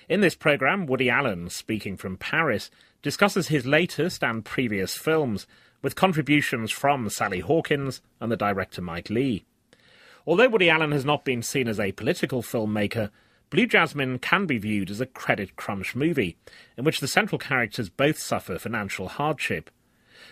In this programme, Woody Allen, speaking from Paris, discusses his latest and previous films, with contributions from Sally Hawkins and the director Mike Leigh. Although Woody Allen has not been seen as a political filmmaker, Blue Jasmine can be viewed as a credit crunch movie, in which the central characters both suffer financial hardship.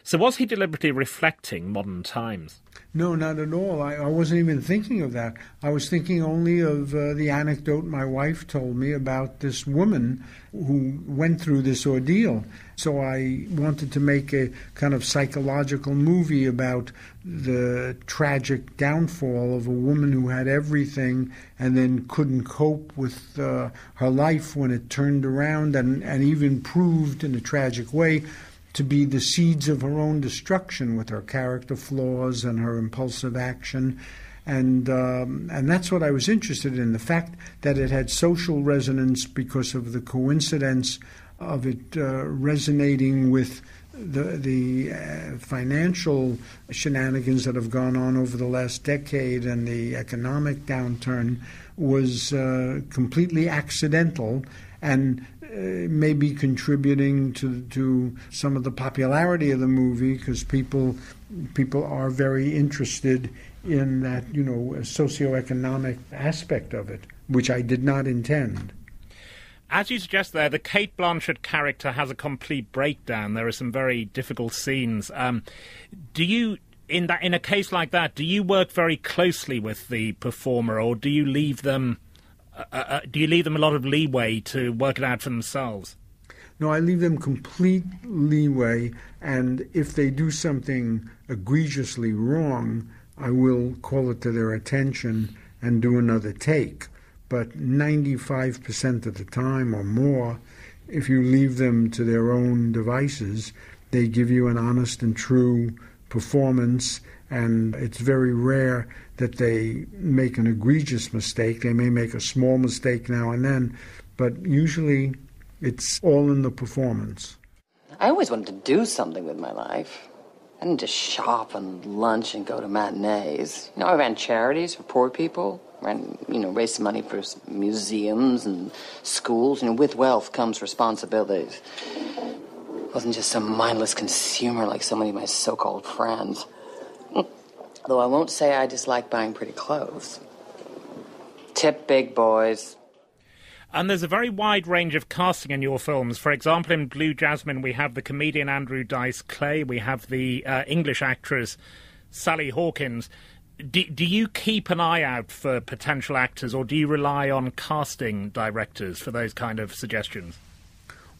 So was he deliberately reflecting modern times? No, not at all. I wasn't even thinking of that. I was thinking only of the anecdote my wife told me about this woman who went through this ordeal. So I wanted to make a kind of psychological movie about the tragic downfall of a woman who had everything and then couldn't cope with her life when it turned around and even proved in a tragic way to be the seeds of her own destruction with her character flaws and her impulsive action. And that's what I was interested in, the fact that it had social resonance because of the coincidence of it resonating with the financial shenanigans that have gone on over the last decade, and the economic downturn was completely accidental and maybe contributing to some of the popularity of the movie, because people are very interested in that, socioeconomic aspect of it, which I did not intend. As you suggest there, the Cate Blanchett character has a complete breakdown. There are some very difficult scenes. Do you, in a case like that, do you work very closely with the performer, or do you leave them a lot of leeway to work it out for themselves? No, I leave them complete leeway, and if they do something egregiously wrong, I will call it to their attention and do another take. But 95% of the time or more, if you leave them to their own devices, they give you an honest and true performance, and it's very rare that they make an egregious mistake. They may make a small mistake now and then, but usually it's all in the performance. I always wanted to do something with my life. I didn't just shop and lunch and go to matinees. I ran charities for poor people, raised money for museums and schools. With wealth comes responsibilities. I wasn't just some mindless consumer like so many of my so-called friends. Though I won't say I dislike buying pretty clothes. Tip big boys. And there's a very wide range of casting in your films. For example, in Blue Jasmine, we have the comedian Andrew Dice Clay. We have the English actress Sally Hawkins. Do you keep an eye out for potential actors, or do you rely on casting directors for those kind of suggestions?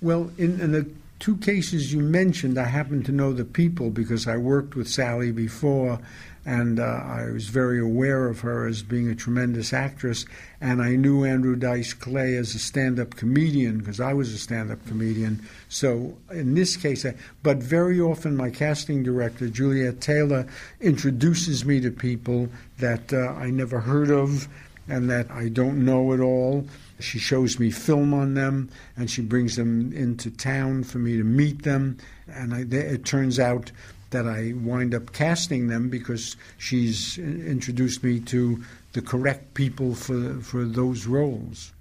Well, in the two cases you mentioned, I happen to know the people because I worked with Sally before, and I was very aware of her as being a tremendous actress, and I knew Andrew Dice Clay as a stand-up comedian because I was a stand-up comedian. So in this case, but very often my casting director, Juliet Taylor, introduces me to people that I never heard of and that I don't know at all. She shows me film on them, and she brings them into town for me to meet them, and it turns out that I wind up casting them because she's introduced me to the correct people for those roles.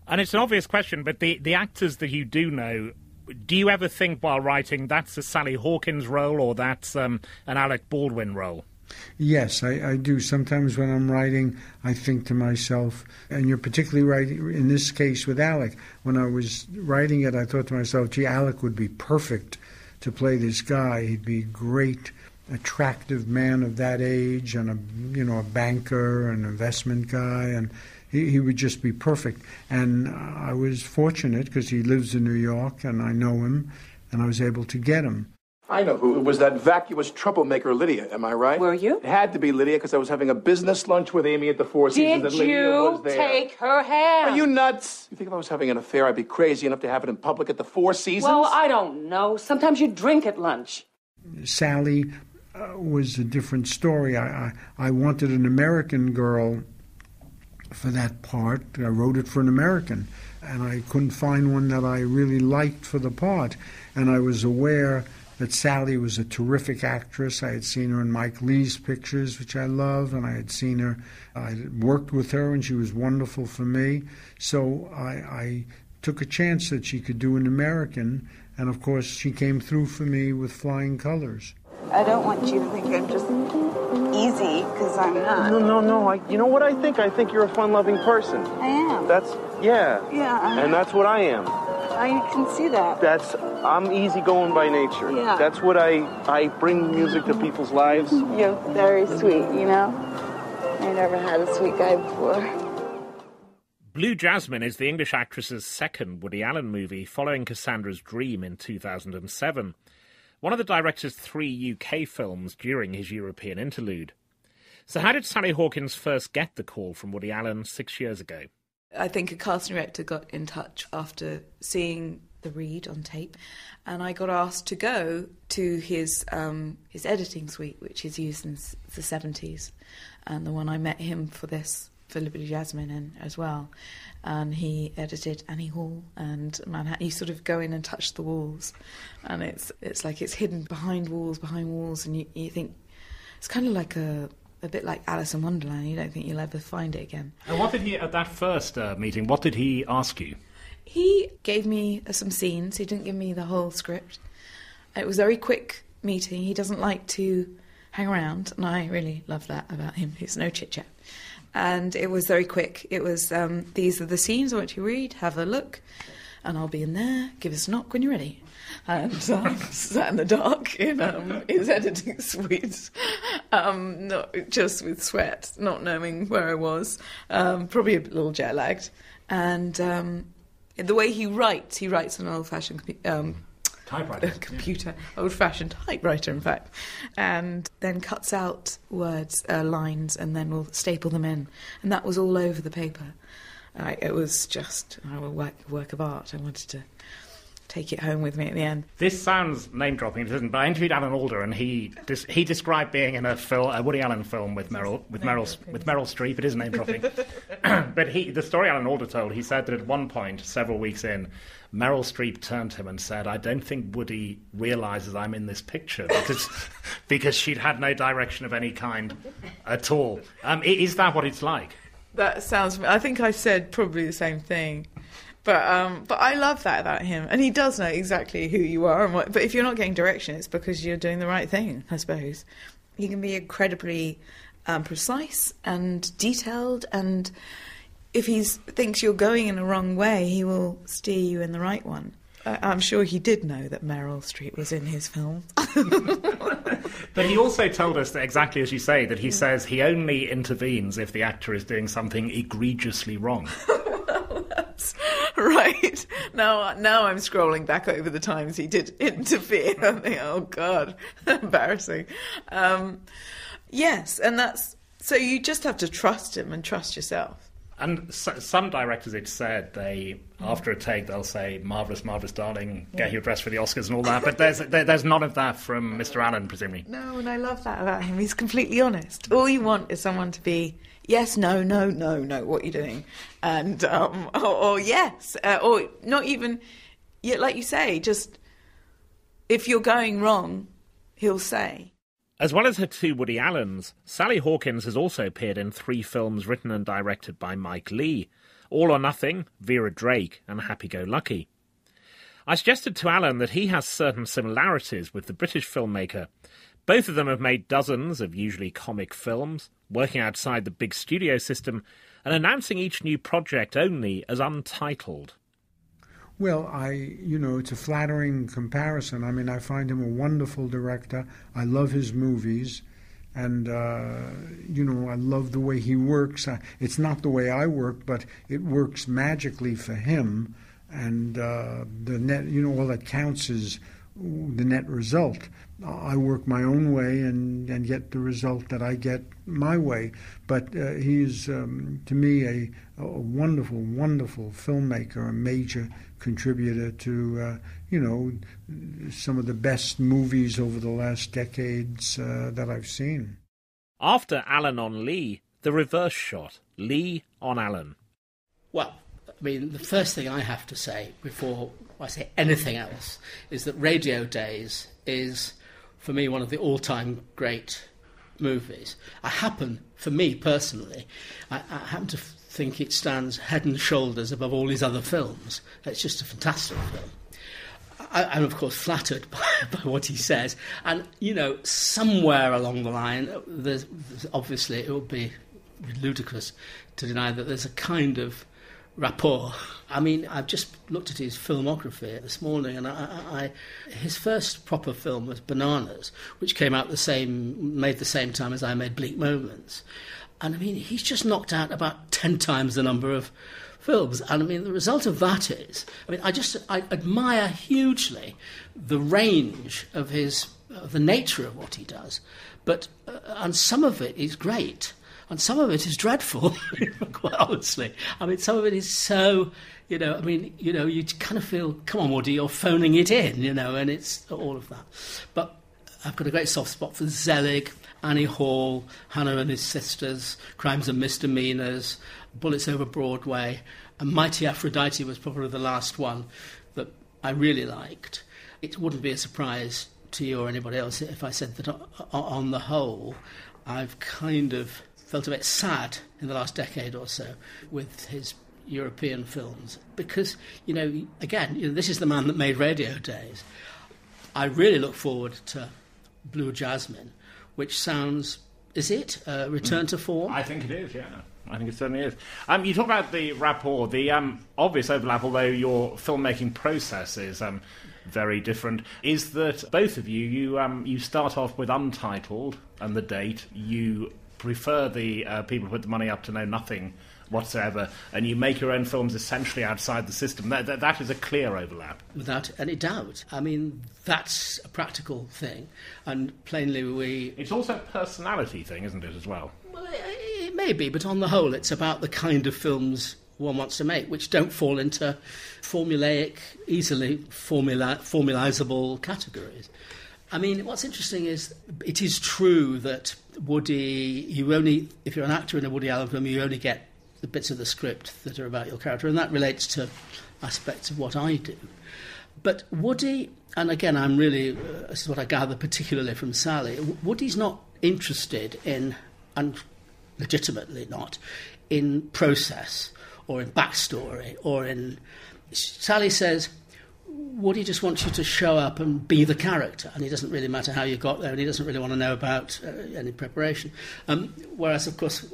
And it's an obvious question, but the actors that you do know, do you ever think while writing that's a Sally Hawkins role or that's an Alec Baldwin role? Yes, I do. Sometimes when I'm writing, I think to myself, and you're particularly right in this case with Alec, when I was writing it, I thought to myself, gee, Alec would be perfect to play this guy. He'd be a great, attractive man of that age, and a banker, an investment guy, and he would just be perfect. And I was fortunate because he lives in New York, and I know him, and I was able to get him. I know who. It was that vacuous troublemaker, Lydia. Am I right? Were you? It had to be Lydia because I was having a business lunch with Amy at the Four Seasons. Did and Lydia was there. you take her hand? Are you nuts? You think if I was having an affair, I'd be crazy enough to have it in public at the Four Seasons? Well, I don't know. Sometimes you drink at lunch. Sally was a different story. I wanted an American girl for that part. I wrote it for an American, and I couldn't find one that I really liked for the part. And I was aware that Sally was a terrific actress. I had seen her in Mike Leigh's pictures, which I love, and I had seen her. I worked with her, and she was wonderful for me. So I took a chance that she could do an American, and of course she came through for me with flying colors. I don't want you to think I'm just easy, because I'm not. No. You know what I think? I think you're a fun-loving person. I am. Yeah. Yeah. And that's what I am. I can see that. I'm easygoing by nature. Yeah. That's what I bring music to people's lives. You're very sweet, you know? I never had a sweet guy before. Blue Jasmine is the English actress's second Woody Allen movie, following Cassandra's Dream in 2007. One of the director's 3 UK films during his European interlude. So how did Sally Hawkins first get the call from Woody Allen 6 years ago? I think a casting director got in touch after seeing the read on tape, and I got asked to go to his editing suite, which is used since the 70s, and the one I met him for Blue Jasmine in as well. And he edited Annie Hall and Manhattan. You sort of go in and touch the walls, and it's like it's hidden behind walls, and you think it's kind of like a bit like Alice in Wonderland. You don't think you'll ever find it again. And what did he, at that first meeting, what did he ask you? He gave me some scenes. He didn't give me the whole script. It was a very quick meeting. He doesn't like to hang around, and I really love that about him. He's no chit-chat. And it was very quick. It was, these are the scenes I want you to read, have a look, and I'll be in there, give us a knock when you're ready. And sat in the dark in his editing suite, not just with sweat, not knowing where I was, probably a little jet-lagged. And the way he writes on an old-fashioned computer, old-fashioned typewriter, in fact, and then cuts out words, lines, and then will staple them in. And that was all over the paper. It was just a work of art. I wanted to take it home with me at the end. This sounds name-dropping, it isn't, but I interviewed Alan Alda, and he described being in a Woody Allen film with Meryl Streep. It is name-dropping. But the story Alan Alda told, he said that at one point, several weeks in, Meryl Streep turned to him and said, "I don't think Woody realises I'm in this picture," because she'd had no direction of any kind at all. Is that what it's like? That sounds... I think I said probably the same thing. But I love that about him. And he does know exactly who you are. But if you're not getting direction, it's because you're doing the right thing, I suppose. He can be incredibly precise and detailed. And if he thinks you're going in a wrong way, he will steer you in the right one. I'm sure he did know that Meryl Streep was in his film. But he also told us that, exactly as you say, that he says he only intervenes if the actor is doing something egregiously wrong. Right. Now I'm scrolling back over the times he did interfere. I think, oh, God, embarrassing. Yes, and that's... So you just have to trust him and trust yourself. And some directors, it's said, after a take, they'll say, "Marvellous, marvellous, darling, get your dress for the Oscars," and all that. But there's none of that from Mr. Allen, presumably. No, and I love that about him. He's completely honest. All you want is someone to be... Yes, no, what are you doing? And, or yes, or not even, yet, like you say, just, if you're going wrong, he'll say. As well as her 2 Woody Allens, Sally Hawkins has also appeared in 3 films written and directed by Mike Leigh: All or Nothing, Vera Drake, and Happy Go Lucky. I suggested to Allen that he has certain similarities with the British filmmaker. Both of them have made dozens of usually comic films, working outside the big studio system, and announcing each new project only as untitled. Well, it's a flattering comparison. I mean, I find him a wonderful director. I love his movies. And, I love the way he works. It's not the way I work, but it works magically for him. And the net, all that counts is the net result. I work my own way and get the result that I get my way. But he is, to me, a wonderful, wonderful filmmaker, a major contributor to, some of the best movies over the last decades that I've seen. After Allen on Leigh, the reverse shot, Leigh on Allen. Well, I mean, the first thing I have to say before I say anything else is that Radio Days is, for me, one of the all-time great movies. For me personally, I happen to think it stands head and shoulders above all his other films. It's just a fantastic film. I'm, of course, flattered by what he says. And, you know, somewhere along the line, there's obviously, it would be ludicrous to deny that there's a kind of rapport. I mean, I've just looked at his filmography this morning, and his first proper film was Bananas, which came out made the same time as I made Bleak Moments. And I mean, he's just knocked out about 10 times the number of films. And I mean, the result of that is, I mean, I admire hugely the range of the nature of what he does. But, and some of it is great. And some of it is dreadful, quite honestly. I mean, some of it is so, you know, I mean, you know, you kind of feel, come on, Woody, you're phoning it in, you know, and it's all of that. But I've got a great soft spot for Zelig, Annie Hall, Hannah and His Sisters, Crimes and Misdemeanors, Bullets Over Broadway, and Mighty Aphrodite was probably the last one that I really liked. It wouldn't be a surprise to you or anybody else if I said that on the whole, I've kind of felt a bit sad in the last decade or so with his European films because, you know, again, you know, this is the man that made Radio Days. I really look forward to Blue Jasmine, which sounds, is it a return to form? I think it is, yeah. I think it certainly is. You talk about the rapport, the obvious overlap, although your filmmaking process is very different, is that both of you start off with Untitled and the date. You prefer the people who put the money up to know nothing whatsoever, and you make your own films essentially outside the system. That is a clear overlap. Without any doubt. I mean, that's a practical thing, and plainly It's also a personality thing, isn't it, as well? Well, it may be, but on the whole, it's about the kind of films one wants to make, which don't fall into formulaic, easily formalisable categories. I mean, what's interesting is it is true that Woody, if you're an actor in a Woody Allen film, you only get the bits of the script that are about your character, and that relates to aspects of what I do. But Woody, and again, I'm really, this is what I gather particularly from Sally, Woody's not interested in, and legitimately not, in process or in backstory or in... Sally says, Woody just wants you to show up and be the character, and it doesn't really matter how you got there, and he doesn't really want to know about any preparation. Whereas, of course,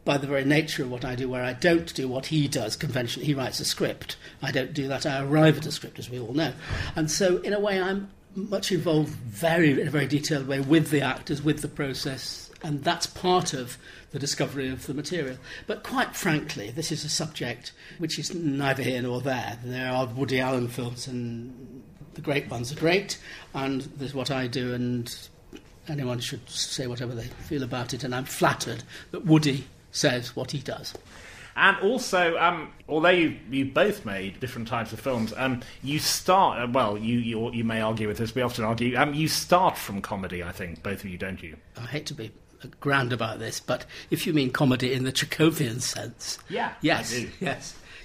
by the very nature of what I do, where I don't do what he does conventionally, he writes a script. I don't do that. I arrive at a script, as we all know. And so, in a way, I'm much involved in a very detailed way with the actors, with the process, and that's part of the discovery of the material. But quite frankly, this is a subject which is neither here nor there. There are Woody Allen films, and the great ones are great, and there's what I do, and anyone should say whatever they feel about it, and I'm flattered that Woody says what he does. And also, although you both made different types of films, you start, you may argue with this, we often argue, you start from comedy, I think, both of you, don't you? I hate to be grand about this, but if you mean comedy in the Chekhovian sense... Yeah, yes, I do.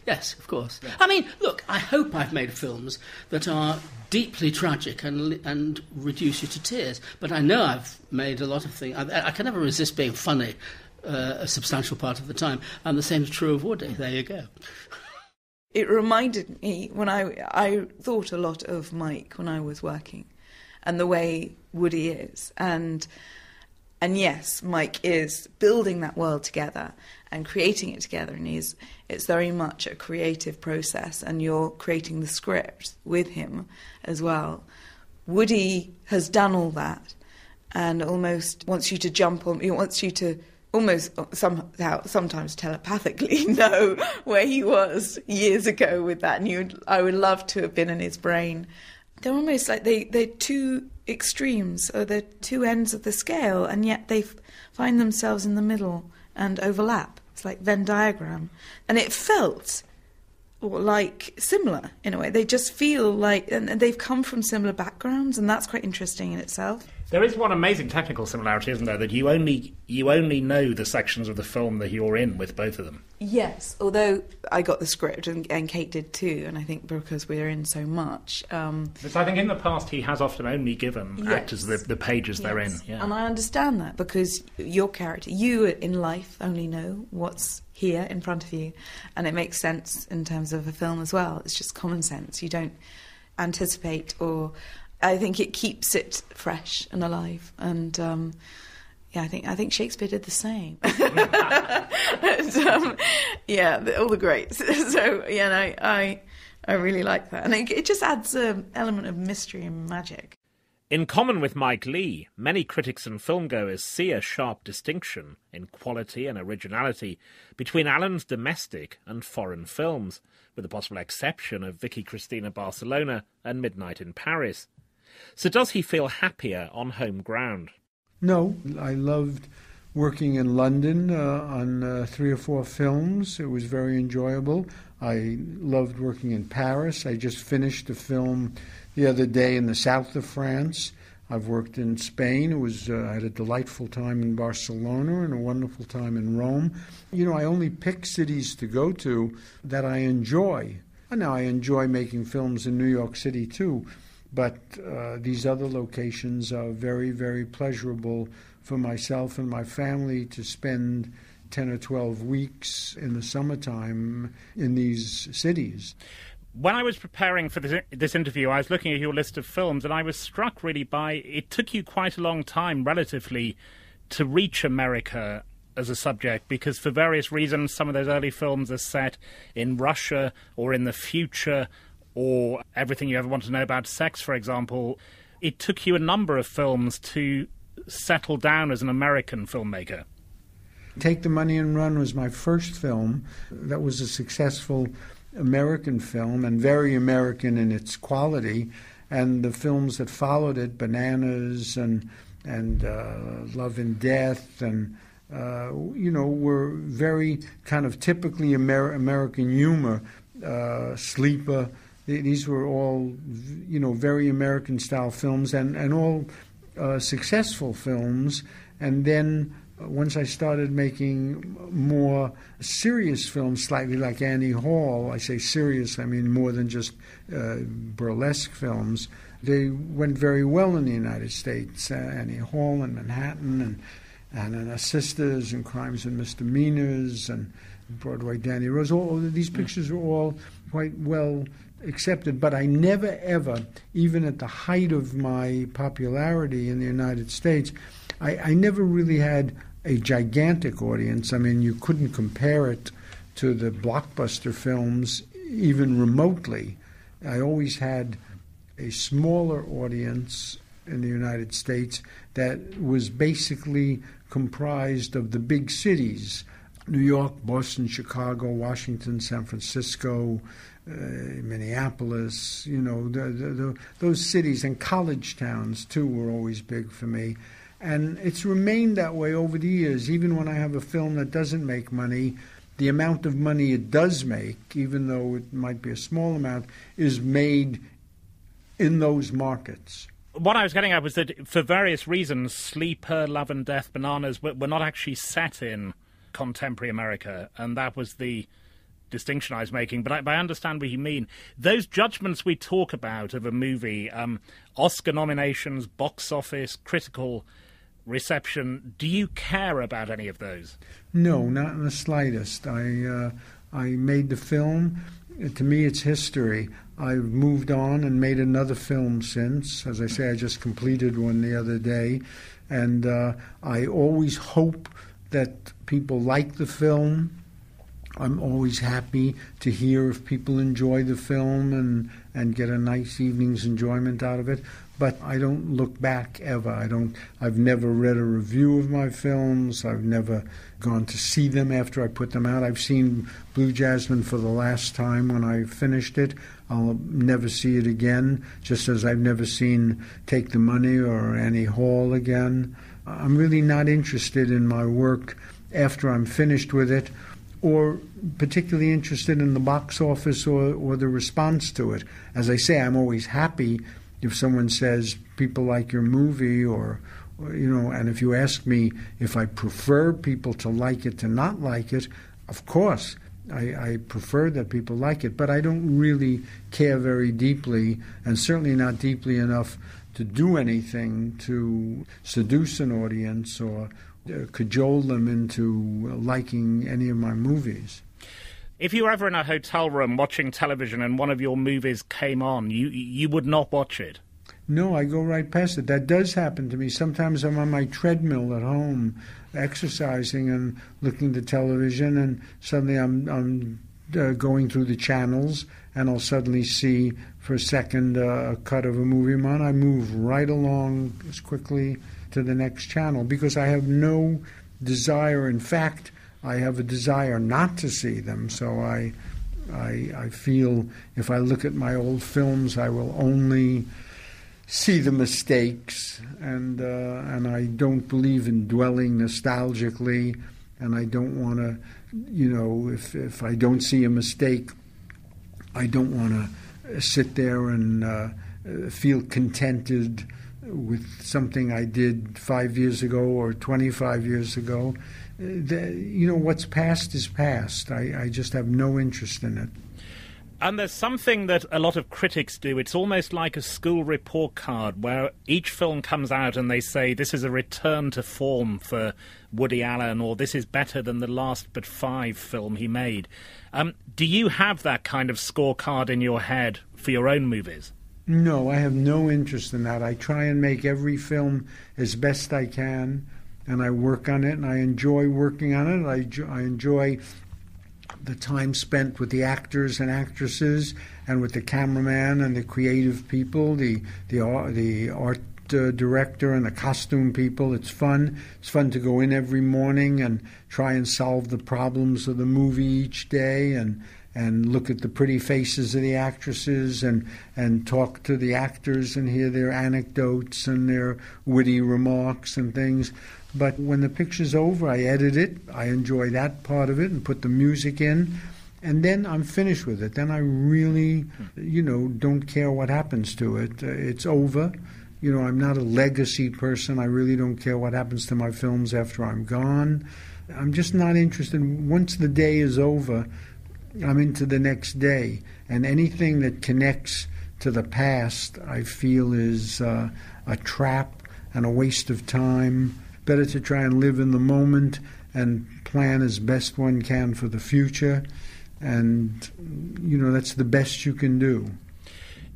Yes, of course. Yeah. I mean, look, I hope I've made films that are deeply tragic and reduce you to tears, but I know I've made a lot of things... I can never resist being funny a substantial part of the time, and the same is true of Woody. There you go. It reminded me, when I thought a lot of Mike when I was working, and the way Woody is, and yes, Mike is building that world together and creating it together, and it's very much a creative process, and you're creating the script with him as well. Woody has done all that and almost wants you to jump on, he wants you to almost somehow, sometimes telepathically know where he was years ago with that, and I would love to have been in his brain. They're almost like they're two extremes, or they're two ends of the scale, and yet they find themselves in the middle and overlap. It's like Venn diagram. And it felt like similar in a way. They just feel like, and they've come from similar backgrounds, and that's quite interesting in itself. There is one amazing technical similarity, isn't there, that you only know the sections of the film that you're in with both of them. Yes, although I got the script and Kate did too, and I think because we're in so much. Because I think in the past he has often only given actors the pages they're in. Yeah. And I understand that, because your character, you in life only know what's here in front of you, and it makes sense in terms of a film as well. It's just common sense. You don't anticipate, or I think it keeps it fresh and alive. And I think Shakespeare did the same. And, all the greats. So I really like that, and it just adds an element of mystery and magic. In common with Mike Leigh, many critics and filmgoers see a sharp distinction in quality and originality between Allen's domestic and foreign films, with the possible exception of Vicky Cristina Barcelona and Midnight in Paris. So does he feel happier on home ground? No, I loved working in London on 3 or 4 films. It was very enjoyable. I loved working in Paris. I just finished a film the other day in the south of France. I've worked in Spain. I had a delightful time in Barcelona and a wonderful time in Rome. I only pick cities to go to that I enjoy. And now I enjoy making films in New York City too, but these other locations are very, very pleasurable for myself and my family to spend 10 or 12 weeks in the summertime in these cities. When I was preparing for this interview, I was looking at your list of films, and I was struck really by it took you quite a long time, relatively, to reach America as a subject, because for various reasons, some of those early films are set in Russia or in the future, or Everything You Ever Want to Know About Sex, for example. It took you a number of films to settle down as an American filmmaker. Take the Money and Run was my first film. That was a successful American film, and very American in its quality. And the films that followed it, Bananas and Love and Death, and were very kind of typically American humor. Sleeper. These were all, very American-style films, and all successful films. And then once I started making more serious films, slightly like Annie Hall, I say serious, I mean more than just burlesque films, they went very well in the United States. Annie Hall and Manhattan and Her Sisters and Crimes and Misdemeanors and Broadway Danny Rose. All these pictures were all quite well accepted, but I never ever, even at the height of my popularity in the United States, I never really had a gigantic audience. I mean, you couldn't compare it to the blockbuster films even remotely. I always had a smaller audience in the United States that was basically comprised of the big cities: New York, Boston, Chicago, Washington, San Francisco, Minneapolis, those cities, and college towns too were always big for me. And it's remained that way over the years. Even when I have a film that doesn't make money, the amount of money it does make, even though it might be a small amount, is made in those markets. What I was getting at was that for various reasons, Sleeper, Love and Death, Bananas were not actually set in contemporary America, and that was the distinction I was making. But I understand what you mean. Those judgments we talk about of a movie, Oscar nominations, box office, critical reception, do you care about any of those? No, not in the slightest. I made the film. To me, it's history. I've moved on and made another film since. As I say, I just completed one the other day. And I always hope that people like the film. I'm always happy to hear if people enjoy the film and get a nice evening's enjoyment out of it. But I don't look back ever. I've never read a review of my films. I've never gone to see them after I put them out. I've seen Blue Jasmine for the last time when I finished it. I'll never see it again, just as I've never seen Take the Money or Annie Hall again. I'm really not interested in my work after I'm finished with it, or particularly interested in the box office or the response to it. As I say, I'm always happy if someone says people like your movie, or and if you ask me if I prefer people to like it to not like it, of course I prefer that people like it, but I don't really care very deeply, and certainly not deeply enough to do anything to seduce an audience or cajole them into liking any of my movies. If you were ever in a hotel room watching television and one of your movies came on, you would not watch it? No, I go right past it. That does happen to me. Sometimes I'm on my treadmill at home exercising and looking at television, and suddenly I'm going through the channels, and I'll suddenly see for a second a cut of a movie I'm on. I move right along as quickly to the next channel because I have no desire. In fact, I have a desire not to see them. So I feel if I look at my old films, I will only see the mistakes, and I don't believe in dwelling nostalgically, and I don't want to, if I don't see a mistake, I don't want to sit there and feel contented with something I did 5 years ago or 25 years ago. What's past is past. I just have no interest in it. And there's something that a lot of critics do. It's almost like a school report card where each film comes out and they say this is a return to form for Woody Allen, or this is better than the last but 5 film he made. Do you have that kind of scorecard in your head for your own movies? No, I have no interest in that. I try and make every film as best I can, and I work on it, and I enjoy working on it. I enjoy the time spent with the actors and actresses, and with the cameraman and the creative people, the art director and the costume people. It's fun. It's fun to go in every morning and try and solve the problems of the movie each day, and look at the pretty faces of the actresses, and talk to the actors and hear their anecdotes and their witty remarks and things. But when the picture's over, I edit it. I enjoy that part of it and put the music in, and then I'm finished with it. Then I really, don't care what happens to it. It's over. I'm not a legacy person. I really don't care what happens to my films after I'm gone. I'm just not interested. Once the day is over, I'm into the next day. And anything that connects to the past, I feel is a trap and a waste of time. Better to try and live in the moment and plan as best one can for the future. And, that's the best you can do.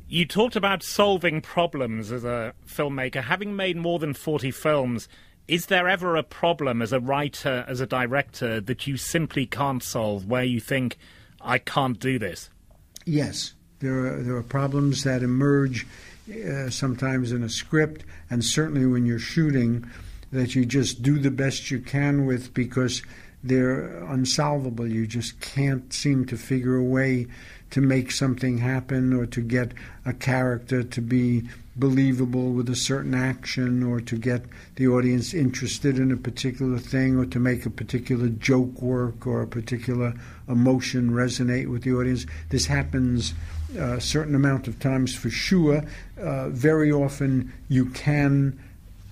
You talked about solving problems as a filmmaker. Having made more than 40 films, is there ever a problem as a writer, as a director, that you simply can't solve, where you think, I can't do this? Yes. There are problems that emerge sometimes in a script, and certainly when you're shooting, that you just do the best you can with, because they're unsolvable. You just can't seem to figure a way to make something happen, or to get a character to be believable with a certain action, or to get the audience interested in a particular thing, or to make a particular joke work, or a particular emotion resonate with the audience. This happens a certain amount of times for sure. Very often you can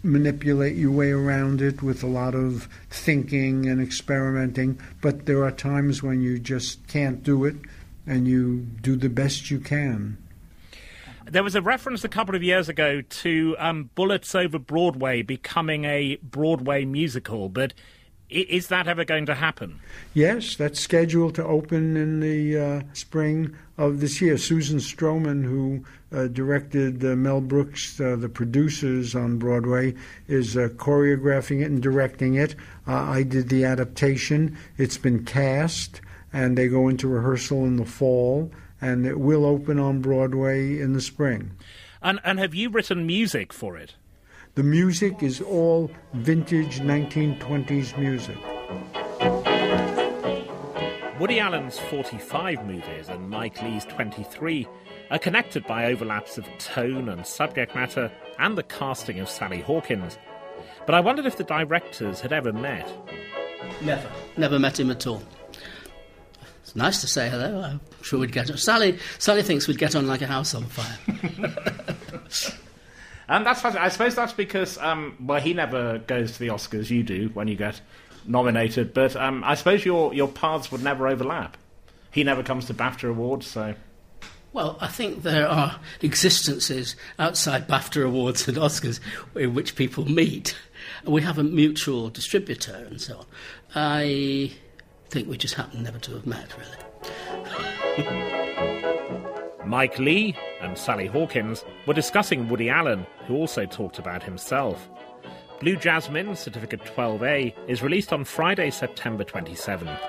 manipulate your way around it with a lot of thinking and experimenting, but there are times when you just can't do it, and you do the best you can. There was a reference a couple of years ago to Bullets Over Broadway becoming a Broadway musical, but is that ever going to happen? Yes, that's scheduled to open in the spring of this year. Susan Stroman, who directed Mel Brooks, the producers on Broadway, is choreographing it and directing it. I did the adaptation. It's been cast, and they go into rehearsal in the fall, and it will open on Broadway in the spring. And have you written music for it? The music is all vintage 1920s music. Woody Allen's 45 movies and Mike Leigh's 23 are connected by overlaps of tone and subject matter and the casting of Sally Hawkins. But I wondered if the directors had ever met. Never met him at all. It's nice to say hello. I'm sure we'd get on. Sally thinks we'd get on like a house on fire. And that's fascinating. I suppose that's because, well, he never goes to the Oscars. You do when you get nominated. But I suppose your paths would never overlap. He never comes to BAFTA Awards, so... Well, I think there are existences outside BAFTA Awards and Oscars in which people meet. We have a mutual distributor and so on. I think we just happen never to have met, really. Mike Leigh and Sally Hawkins were discussing Woody Allen, who also talked about himself. Blue Jasmine, Certificate 12A, is released on Friday, September 27th.